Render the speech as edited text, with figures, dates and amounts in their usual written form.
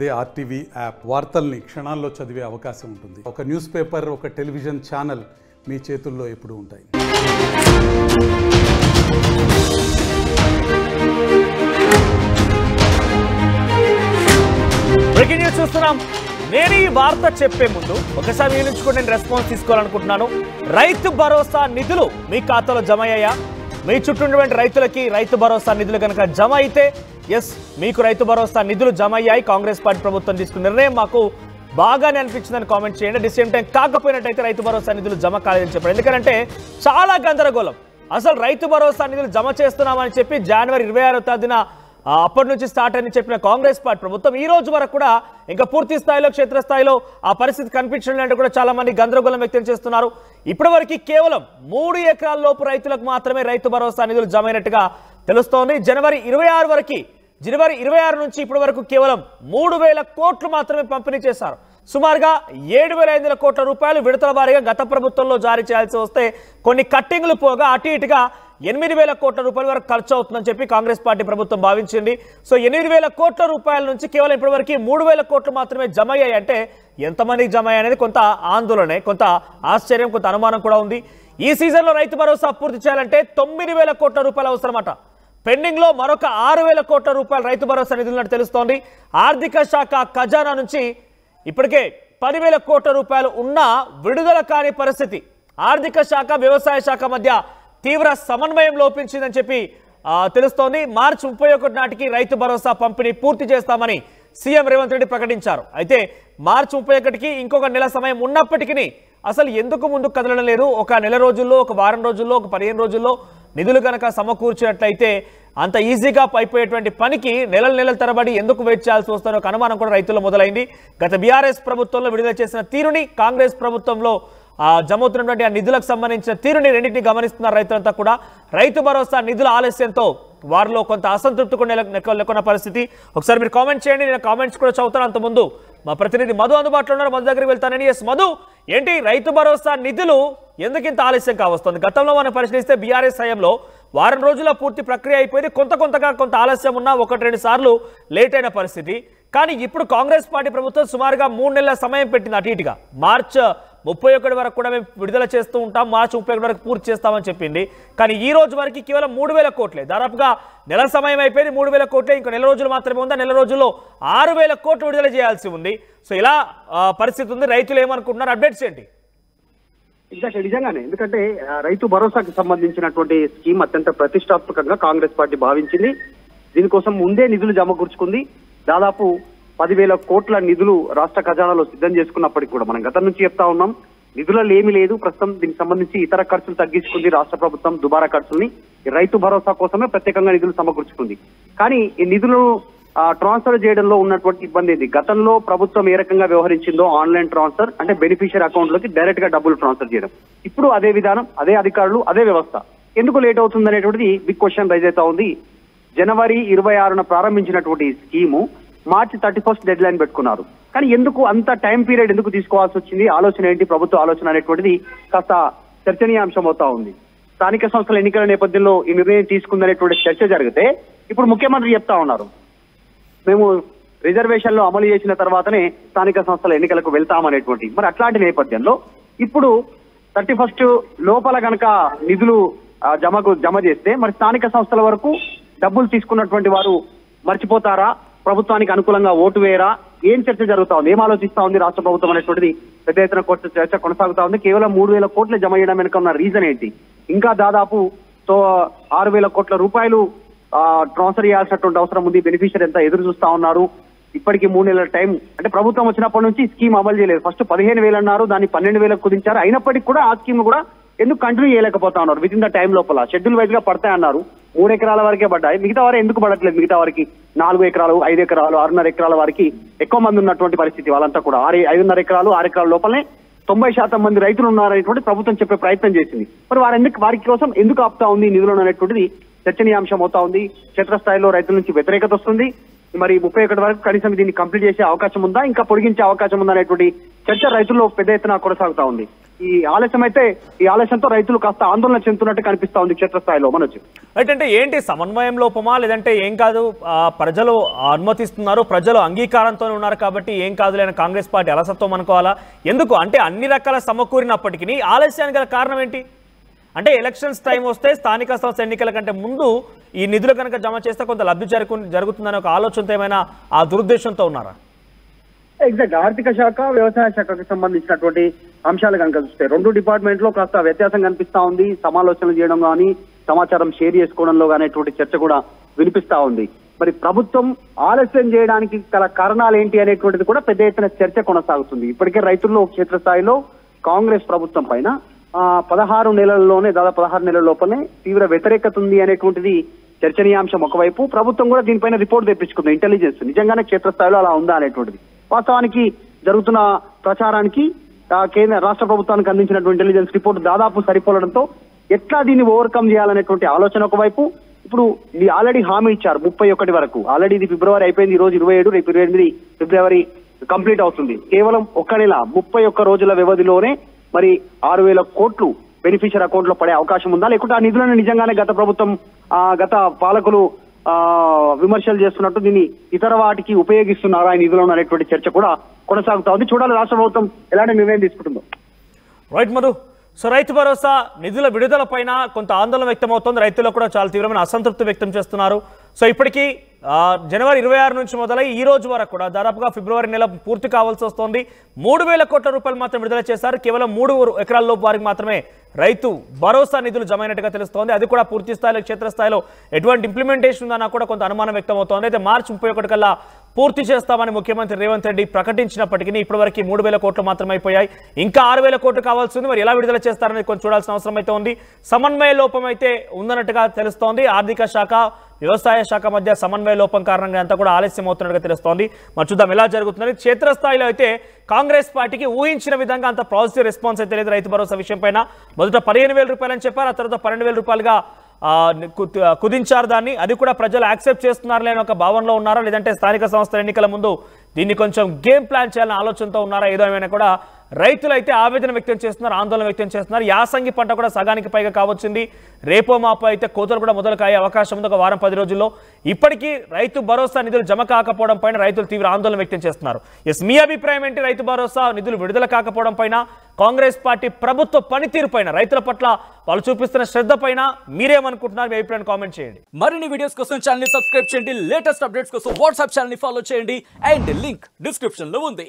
అదే RTV app వార్తల్ని క్షణాల్లో చదివే అవకాశం ఉంటుంది. ఒక న్యూస్ పేపర్, ఒక టెలివిజన్ ఛానల్ మీ చేతుల్లో ఎప్పుడూ ఉంటాయి. బ్రేకింగ్ న్యూస్ చూస్తున్నాం. నేను ఈ వార్త చెప్పే ముందు ఒకసారి మీ నుంచి కూడా నేను రెస్పాన్స్ తీసుకోవాలనుకుంటున్నాను. రైతు భరోసా నిధులు మీ ఖాతాలో జమ అయ్యాయా? మీ చుట్టూ ఉన్నటువంటి రైతులకి రైతు భరోసా నిధులు కనుక జమ అయితే ఎస్, మీకు రైతు భరోసా నిధులు జమ అయ్యాయి. కాంగ్రెస్ పార్టీ ప్రభుత్వం తీసుకున్న నిర్ణయం మాకు బాగానే అనిపించిందని కామెంట్ చేయండి. At the same time కాకపోయినట్టయితే Rythu Bharosa నిధులు జమ కాలేదని చెప్పారు. ఎందుకంటే చాలా గందరగోళం. అసలు రైతు భరోసా నిధులు జమ చేస్తున్నామని చెప్పి జనవరి 26వ తేదీన అప్పటి నుంచి స్టార్ట్ అని చెప్పిన కాంగ్రెస్ పార్టీ ప్రభుత్వం ఈ రోజు వరకు కూడా ఇంకా పూర్తి స్థాయిలో క్షేత్రస్థాయిలో ఆ పరిస్థితి కనిపించడం అంటే కూడా చాలా మంది గందరగోళం వ్యక్తం చేస్తున్నారు. ఇప్పటివరకు కేవలం 3 ఎకరాల లోపు రైతులకు మాత్రమే రైతు భరోసా నిధులు జమ అయినట్టుగా తెలుస్తోంది. జనవరి 26 నుంచి ఇప్పటి వరకు కేవలం 3,000 కోట్లు మాత్రమే పంపిణీ చేశారు. సుమారుగా 7,500 కోట్ల రూపాయలు విడతల వారీగా గత ప్రభుత్వంలో జారీ చేయాల్సి వస్తే కొన్ని కట్టింగ్లు పోగా అటు ఇటుగా 8,000 కోట్ల రూపాయల వరకు ఖర్చు అవుతుందని చెప్పి కాంగ్రెస్ పార్టీ ప్రభుత్వం భావించింది. సో 8,000 కోట్ల రూపాయల నుంచి కేవలం ఇప్పటివరకు 3,000 కోట్లు మాత్రమే జమ అయ్యాయి. అంటే ఎంతమందికి జమ అయ్యాయి అనేది కొంత ఆందోళన, కొంత ఆశ్చర్యం, కొంత అనుమానం కూడా ఉంది. ఈ సీజన్లో రైతు భరోసా పూర్తి చేయాలంటే 9,000 కోట్ల రూపాయలు అవసరమట. పెండింగ్ లో మరొక 6,000 కోట్ల రూపాయల రైతు భరోసా నిధులున్నట్టు తెలుస్తోంది. ఆర్థిక శాఖ ఖజానా నుంచి ఇప్పటికే 10,000 కోట్ల రూపాయలు ఉన్నా విడుదల కాని పరిస్థితి. ఆర్థిక శాఖ, వ్యవసాయ శాఖ మధ్య తీవ్ర సమన్వయం లోపించిందని చెప్పి తెలుస్తోంది. మార్చి 31 నాటికి రైతు భరోసా పంపిణీ పూర్తి చేస్తామని సీఎం రేవంత్ రెడ్డి ప్రకటించారు. అయితే మార్చి 31కి ఇంకొక నెల సమయం ఉన్నప్పటికీ అసలు ఎందుకు ముందుకు కదలడం లేదు? ఒక నెల రోజుల్లో, ఒక వారం రోజుల్లో, ఒక 15 రోజుల్లో నిధులు కనుక సమకూర్చినట్లయితే అంత ఈజీగా అయిపోయేటువంటి పనికి నెలల తరబడి ఎందుకు వెయిట్ చేయాల్సి వస్తుందో ఒక అనుమానం కూడా రైతుల్లో మొదలైంది. గత బీఆర్ఎస్ ప్రభుత్వంలో విడుదల చేసిన తీరుని, కాంగ్రెస్ ప్రభుత్వంలో జమవుతున్నటువంటి ఆ నిధులకు సంబంధించిన తీరుని రెండింటిని గమనిస్తున్నారు రైతులంతా కూడా. రైతు భరోసా నిధుల ఆలస్యంతో వారిలో కొంత అసంతృప్తి కూడా నెలకొన్న పరిస్థితి. ఒకసారి మీరు కామెంట్ చేయండి, నేను కామెంట్స్ కూడా చదువుతాను. అంతకుముందు మా ప్రతినిధి మధు అందుబాటులో ఉన్నారు. మధు దగ్గరికి వెళ్తానని. ఎస్ మధు, ఏంటి రైతు భరోసా నిధులు ఎందుకు ఇంత ఆలస్యం కావస్తుంది? గతంలో మనం పరిశీలిస్తే బీఆర్ఎస్ హయాంలో వారం రోజుల పూర్తి ప్రక్రియ అయిపోయింది. కొంత ఆలస్యం ఉన్నా 1-2 సార్లు లేట్ అయిన పరిస్థితి. కానీ ఇప్పుడు కాంగ్రెస్ పార్టీ ప్రభుత్వం సుమారుగా 3 నెలల సమయం పెట్టింది. అటు ఇటుగా మార్చి 31 వరకు కూడా మేము విడుదల చేస్తూ ఉంటాం, మార్చి 31 వరకు పూర్తి చేస్తామని చెప్పింది. కానీ ఈ రోజు వరకు కేవలం 3,000 కోట్లే. దాదాపుగా నెల సమయం అయిపోయింది, 3,000 కోట్లే. ఇంకా నెల రోజులు మాత్రమే ఉంది. నెల రోజుల్లో 6,000 కోట్లు విడుదల చేయాల్సి ఉంది. సో ఇలా పరిస్థితి ఉంది. రైతులు ఏమనుకుంటున్నారు? అప్డేట్స్ ఏంటి? నిజంగానే, ఎందుకంటే రైతు భరోసాకి సంబంధించినటువంటి స్కీమ్ అత్యంత ప్రతిష్టాత్మకంగా కాంగ్రెస్ పార్టీ భావించింది. దీనికోసం ముందే నిధులు సమకూర్చుకుంది. దాదాపు 10,000 కోట్ల నిధులు రాష్ట్ర ఖజానాలో సిద్ధం చేసుకున్నప్పటికీ కూడా మనం గతం నుంచి చెప్తా ఉన్నాం, నిధులలో ఏమీ లేదు. ప్రస్తుతం దీనికి సంబంధించి ఇతర ఖర్చులు తగ్గించుకుంది రాష్ట్ర ప్రభుత్వం. దుబారా ఖర్చుల్ని రైతు భరోసా కోసమే ప్రత్యేకంగా నిధులు సమకూర్చుకుంది. కానీ ఈ నిధులను ట్రాన్స్ఫర్ చేయడంలో ఉన్నటువంటి ఇబ్బంది ఏంటి? గతంలో ప్రభుత్వం ఏ రకంగా వ్యవహరించిందో ఆన్లైన్ ట్రాన్స్ఫర్ అంటే బెనిఫిషియరీ అకౌంట్ లోకి డైరెక్ట్ గా డబ్బులు ట్రాన్స్ఫర్ చేయడం, ఇప్పుడు అదే విధానం, అదే అధికారులు, అదే వ్యవస్థ. ఎందుకు లేట్ అవుతుంది అనేటువంటిది బిగ్ క్వశ్చన్ రైజ్ అవుతా ఉంది. జనవరి 26న ప్రారంభించినటువంటి స్కీము మార్చి 31 డెడ్ లైన్ పెట్టుకున్నారు. కానీ ఎందుకు అంత టైం పీరియడ్ ఎందుకు తీసుకోవాల్సి వచ్చింది? ఆలోచన ఏంటి? ప్రభుత్వ ఆలోచన అనేటువంటిది కాస్త చర్చనీయాంశం అవుతా ఉంది. స్థానిక సంస్థల ఎన్నికల నేపథ్యంలో ఈ నిర్ణయం తీసుకుందనేటువంటి చర్చ జరిగితే ఇప్పుడు ముఖ్యమంత్రి చెప్తా ఉన్నారు, మేము రిజర్వేషన్లు అమలు చేసిన తర్వాతనే స్థానిక సంస్థల ఎన్నికలకు వెళ్తామనేటువంటి. మరి అట్లాంటి నేపథ్యంలో ఇప్పుడు 31 లోపల గనక నిధులు జమ చేస్తే మరి స్థానిక సంస్థల వరకు డబ్బులు తీసుకున్నటువంటి వారు మర్చిపోతారా? ప్రభుత్వానికి అనుకూలంగా ఓటు వేయరా? ఏం చర్చ జరుగుతా ఉంది? ఏం ఆలోచిస్తా ఉంది రాష్ట్ర ప్రభుత్వం అనేటువంటిది పెద్ద ఎత్తున చర్చ కొనసాగుతా ఉంది. కేవలం 3,000 కోట్లు జమ చేయడం వెనుక ఉన్న రీజన్ ఏంటి? ఇంకా దాదాపు 6,000 కోట్ల రూపాయలు ట్రాన్స్ఫర్ చేయాల్సినటువంటి అవసరం ఉంది. బెనిఫిషియరీ ఎంత ఎదురు చూస్తా ఉన్నారు. ఇప్పటికీ 3 నెలల టైం, అంటే ప్రభుత్వం వచ్చినప్పటి నుంచి స్కీమ్ అమలు చేయలేదు. ఫస్ట్ 15,000 అన్నారు, దాన్ని 12,000 కుదించారు. అయినప్పటికీ కూడా ఆ స్కీమ్ కూడా ఎందుకు కంటిన్యూ చేయలేకపోతా ఉన్నారు? విత్ ఇన్ ద టైం లోపల షెడ్యూల్ వైజ్ గా పడతాయి అన్నారు. 3 ఎకరాల వరకే పడ్డాయి. మిగతా వారు ఎందుకు పడట్లేదు? మిగతా వారికి 4 ఎకరాలు, 5 ఎకరాలు, 6.5 ఎకరాల వారికి ఎక్కువ మంది ఉన్నటువంటి పరిస్థితి. వాళ్ళంతా కూడా 5.5 ఎకరాలు, 6 ఎకరాల లోపలనే 90% మంది రైతులు ఉన్నారనేటువంటి ప్రభుత్వం చెప్పే ప్రయత్నం చేసింది. మరి వారి కోసం ఎందుకు ఆపుతా ఉంది నిధులను అనేటువంటిది చర్చనీయాంశం అవుతా ఉంది. క్షేత్రస్థాయిలో రైతుల నుంచి వ్యతిరేకత వస్తుంది. మరి 31 వరకు కనీసం దీన్ని కంప్లీట్ చేసే అవకాశం ఉందా, ఇంకా పొడిగించే అవకాశం ఉందా అనేటువంటి చర్చ రైతుల్లో పెద్ద ఎత్తున కొనసాగుతా ఉంది. ఈ ఆలస్యంతో రైతులు కాస్త ఆందోళన చెందుతున్నట్టు కనిపిస్తా ఉంది క్షేత్రస్థాయిలో. మనోజ్, అంటే ఏంటి సమన్వయం లోపమా, లేదంటే ఏం కాదు ప్రజలు అనుమతిస్తున్నారు, ప్రజలు అంగీకారంతో ఉన్నారు కాబట్టి ఏం కాదు లేని కాంగ్రెస్ పార్టీ అలసత్వం అనుకోవాలా? ఎందుకు అంటే అన్ని రకాల సమకూరినప్పటికీ ఆలస్యానికి గల కారణం ఏంటి? అంటే ఎలక్షన్స్ టైం వస్తే స్థానిక సంస్థ ఎన్నికల కంటే ముందు ఈ నిధులు కనుక జమ చేస్తే కొంత లబ్ధి జరుగుతుందనే ఒక ఆలోచనతో ఏమైనా ఆ దురుద్దేశంతో ఉన్నారా? ఎగ్జాక్ట్. ఆర్థిక శాఖ, వ్యవసాయ శాఖకు సంబంధించినటువంటి అంశాలు కనుక చూస్తే రెండు డిపార్ట్మెంట్ లో కాస్త వ్యత్యాసం కనిపిస్తా ఉంది. సమాలోచనలు చేయడం కానీ, సమాచారం షేర్ చేసుకోవడంలో అనేటువంటి చర్చ కూడా వినిపిస్తా ఉంది. మరి ప్రభుత్వం ఆలస్యం చేయడానికి గల కారణాలు ఏంటి అనేటువంటిది కూడా పెద్ద ఎత్తున చర్చ కొనసాగుతుంది. ఇప్పటికే రైతుల్లో క్షేత్రస్థాయిలో కాంగ్రెస్ ప్రభుత్వం పైన 16 నెలల్లోనే దాదాపు 16 నెలల లోపలనే తీవ్ర వ్యతిరేకత ఉంది అనేటువంటిది చర్చనీయాంశం. ఒకవైపు ప్రభుత్వం కూడా దీనిపైన రిపోర్ట్ తెప్పించుకుంది, ఇంటెలిజెన్స్ నిజంగానే క్షేత్రస్థాయిలో అలా ఉందా అనేటువంటిది. వాస్తవానికి జరుగుతున్న ప్రచారానికి రాష్ట్ర ప్రభుత్వానికి అందించినటువంటి ఇంటెలిజెన్స్ రిపోర్ట్ దాదాపు సరిపోలడంతో ఎట్లా దీన్ని ఓవర్కమ్ చేయాలనేటువంటి ఆలోచన ఒకవైపు. ఇప్పుడు ఆల్రెడీ హామీ ఇచ్చారు 31 వరకు. ఆల్రెడీ ఇది ఫిబ్రవరి అయిపోయింది, ఈ రోజు 27, రేపు 28 ఫిబ్రవరి కంప్లీట్ అవుతుంది. కేవలం ఒక్క నెల 31 రోజుల వ్యవధిలోనే మరి 6,000 కోట్లు బెనిఫిషియర్ అకౌంట్ లో పడే అవకాశం ఉందా, లేకుంటే ఆ నిధులను నిజంగానే గత ప్రభుత్వం గత పాలకులు విమర్శలు చేస్తున్నట్టు దీన్ని ఇతర వాటికి ఉపయోగిస్తున్నారా ఈ నిధులను అనేటువంటి చర్చ కూడా కొనసాగుతా ఉంది. చూడాలి రాష్ట్ర ప్రభుత్వం ఎలాంటి నిర్ణయం తీసుకుంటుందో. రైట్ మధు, సో రైతు భరోసా నిధుల విడుదల పైన కొంత ఆందోళన వ్యక్తమవుతోంది. రైతులు కూడా చాలా తీవ్రమైన అసంతృప్తి వ్యక్తం చేస్తున్నారు. సో ఇప్పటికీ జనవరి 26 నుంచి మొదలై ఈ రోజు వరకు కూడా దాదాపుగా ఫిబ్రవరి నెల పూర్తి కావాల్సి వస్తోంది. 3,000 కోట్ల రూపాయలు మాత్రం విడుదల చేశారు. కేవలం 3 ఎకరాల్లోపు వారికి మాత్రమే రైతు భరోసా నిధులు జమ అయినట్టుగా తెలుస్తోంది. అది కూడా పూర్తి స్థాయిలో క్షేత్రస్థాయిలో ఎటువంటి ఇంప్లిమెంటేషన్ ఉందన్నా కూడా కొంత అనుమానం వ్యక్తం అవుతోంది. అయితే మార్చి 31 కల్లా పూర్తి చేస్తామని ముఖ్యమంత్రి రేవంత్ రెడ్డి ప్రకటించినప్పటికీ ఇప్పటివరకు 3,000 కోట్లు మాత్రమే అయిపోయాయి. ఇంకా 6,000 కోట్లు కావాల్సి ఉంది. మరి ఎలా విడుదల చేస్తారనేది కొంచెం చూడాల్సిన అవసరం అయితే ఉంది. సమన్వయ లోపం అయితే ఉందన్నట్టుగా తెలుస్తోంది. ఆర్థిక శాఖ, వ్యవసాయ శాఖ మధ్య సమన్వయ లోపం కారణంగా అంతా కూడా ఆలస్యం అవుతున్నట్టుగా తెలుస్తోంది. మరి చూద్దాం ఎలా జరుగుతుందని. క్షేత్రస్థాయిలో అయితే కాంగ్రెస్ పార్టీకి ఊహించిన విధంగా అంత పాజిటివ్ రెస్పాన్స్ అయితే లేదు రైతు భరోసా విషయం పైన. మొదట 15,000 రూపాయలని చెప్పారు, ఆ తర్వాత 12,000 రూపాయలుగా కుదించారు దాన్ని. అది కూడా ప్రజలు యాక్సెప్ట్ చేస్తున్నారు లేని ఒక భావనలో ఉన్నారా, లేదంటే స్థానిక సంస్థల ఎన్నికల ముందు దీన్ని కొంచెం గేమ్ ప్లాన్ చేయాలని ఆలోచనతో ఉన్నారా, ఏదో ఏమైనా కూడా రైతులు అయితే ఆవేదన వ్యక్తం చేస్తున్నారు, ఆందోళన వ్యక్తం చేస్తున్నారు. యాసంగి పంట కూడా సగానికి పైగా కావచ్చింది. రేపో మాపో అయితే కోతలు కూడా మొదలు కాయే అవకాశం ఉంది ఒక వారం 10 రోజుల్లో. ఇప్పటికీ రైతు భరోసా నిధులు జమ కాకపోవడం పైన రైతులు తీవ్ర ఆందోళన వ్యక్తం చేస్తున్నారు. మీ అభిప్రాయం ఏంటి? రైతు భరోసా నిధులు విడుదల కాకపోవడం పైన, కాంగ్రెస్ పార్టీ ప్రభుత్వ పనితీరు పైన, రైతుల పట్ల వాళ్ళు చూపిస్తున్న శ్రద్ధ పైన మీరేమనుకుంటున్నారు? మీ అభిప్రాయాన్ని కామెంట్ చేయండి. మరిన్ని వీడియోస్ కోసం ఛానల్ ని సబ్స్క్రైబ్ చేయండి. లేటెస్ట్ అప్డేట్స్ కోసం వాట్సాప్ ఛానల్ ని ఫాలో చేయండి. అండ్ లింక్ డిస్క్రిప్షన్ లో ఉంది.